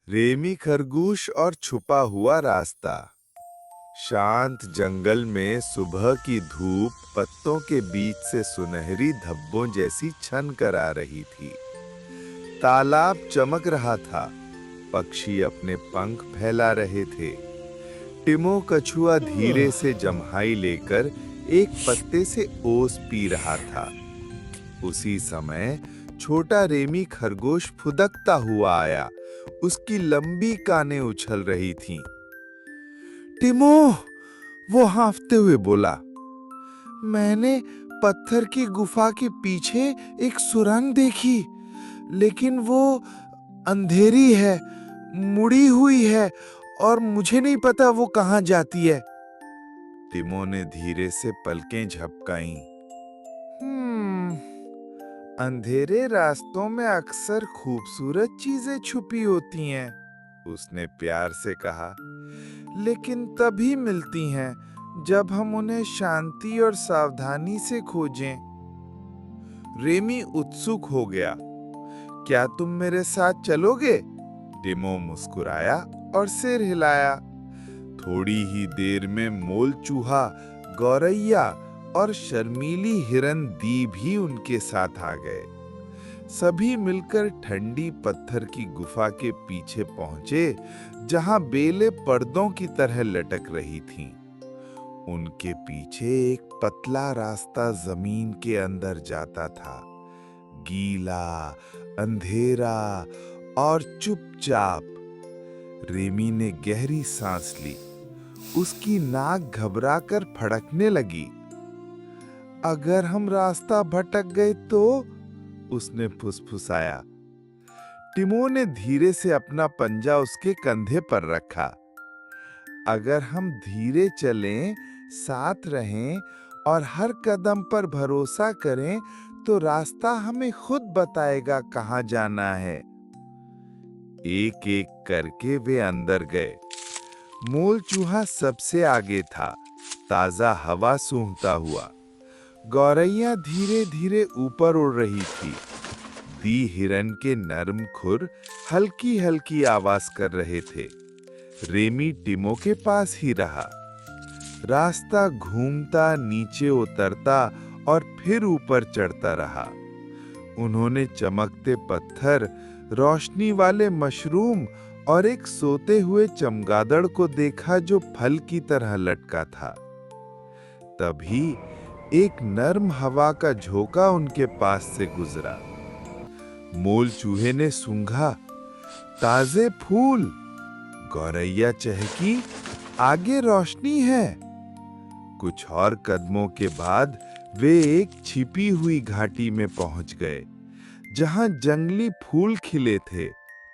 Ramie खरगोश और छुपा हुआ रास्ता। शांत जंगल में सुबह की धूप पत्तों के बीच से सुनहरी धब्बों जैसी छन कर आ रही थी। तालाब चमक रहा था, पक्षी अपने पंख फैला रहे थे। टिमो कछुआ धीरे से जम्हाई लेकर एक पत्ते से ओस पी रहा था। उसी समय छोटा रेमी खरगोश फुदकता हुआ आया। उसकी लंबी कानें उछल रही थीं। टिमो, वो हाँफते हुए बोला, मैंने पत्थर की गुफा के पीछे एक सुरंग देखी, लेकिन वो अंधेरी है, मुड़ी हुई है और मुझे नहीं पता वो कहाँ जाती है। टिमो ने धीरे से पलकें झपकाईं। अंधेरे रास्तों में अक्सर खूबसूरत चीजें छुपी होती हैं, उसने प्यार से कहा, लेकिन तभी मिलती हैं जब हम उन्हें शांति और सावधानी से खोजें। रेमी उत्सुक हो गया। क्या तुम मेरे साथ चलोगे? टिमो मुस्कुराया और सिर हिलाया। थोड़ी ही देर में मोल चूहा, गौरैया और शर्मीली हिरन दी भी उनके साथ आ गए। सभी मिलकर ठंडी पत्थर की गुफा के पीछे पहुंचे, जहां बेलें पर्दों की तरह लटक रही थीं। उनके पीछे एक पतला रास्ता जमीन के अंदर जाता था, गीला, अंधेरा और चुपचाप। रेमी ने गहरी सांस ली। उसकी नाक घबराकर फड़कने लगी। अगर हम रास्ता भटक गए तो? उसने फुसफुसाया। टिमो ने धीरे से अपना पंजा उसके कंधे पर रखा। अगर हम धीरे चलें, साथ रहें और हर कदम पर भरोसा करें, तो रास्ता हमें खुद बताएगा कहाँ जाना है। एक एक करके वे अंदर गए। मोल चूहा सबसे आगे था, ताजा हवा सूंघता हुआ। गौरैया धीरे धीरे ऊपर उड़ रही थी। दी हिरन के नर्म खुर हल्की हल्की आवाज कर रहे थे। रेमी टिमो के पास ही रहा। रास्ता घूमता, नीचे उतरता और फिर ऊपर चढ़ता रहा। उन्होंने चमकते पत्थर, रोशनी वाले मशरूम और एक सोते हुए चमगादड़ को देखा जो फल की तरह लटका था। तभी एक नर्म हवा का झोंका उनके पास से गुजरा। मोल चूहे ने सूंघा, ताजे फूल। गौरैया चहकी, आगे रोशनी है। कुछ और कदमों के बाद वे एक छिपी हुई घाटी में पहुंच गए, जहां जंगली फूल खिले थे,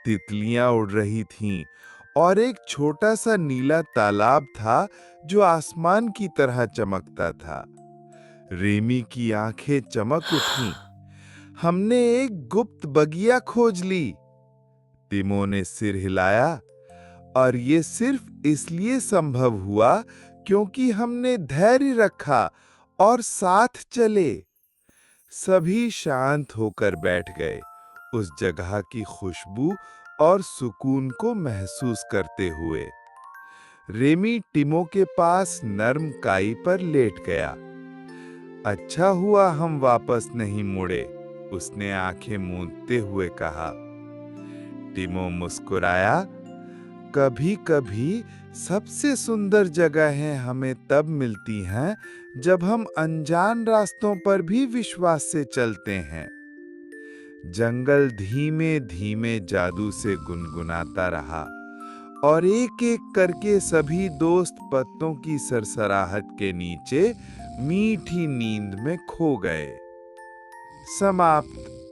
तितलियां उड़ रही थीं और एक छोटा सा नीला तालाब था जो आसमान की तरह चमकता था। रेमी की आंखें चमक उठीं। हमने एक गुप्त बगिया खोज ली। टिमो ने सिर हिलाया। और ये सिर्फ इसलिए संभव हुआ क्योंकि हमने धैर्य रखा और साथ चले। सभी शांत होकर बैठ गए, उस जगह की खुशबू और सुकून को महसूस करते हुए। रेमी टिमो के पास नर्म काई पर लेट गया। अच्छा हुआ हम वापस नहीं मुड़े, उसने आंखें मूंदते हुए कहा। टिमो मुस्कुराया। कभी कभी सबसे सुंदर जगहें हमें तब मिलती हैं जब हम अनजान रास्तों पर भी विश्वास से चलते हैं। जंगल धीमे धीमे जादू से गुनगुनाता रहा और एक एक करके सभी दोस्त पत्तों की सरसराहट के नीचे मीठी नींद में खो गए। समाप्त।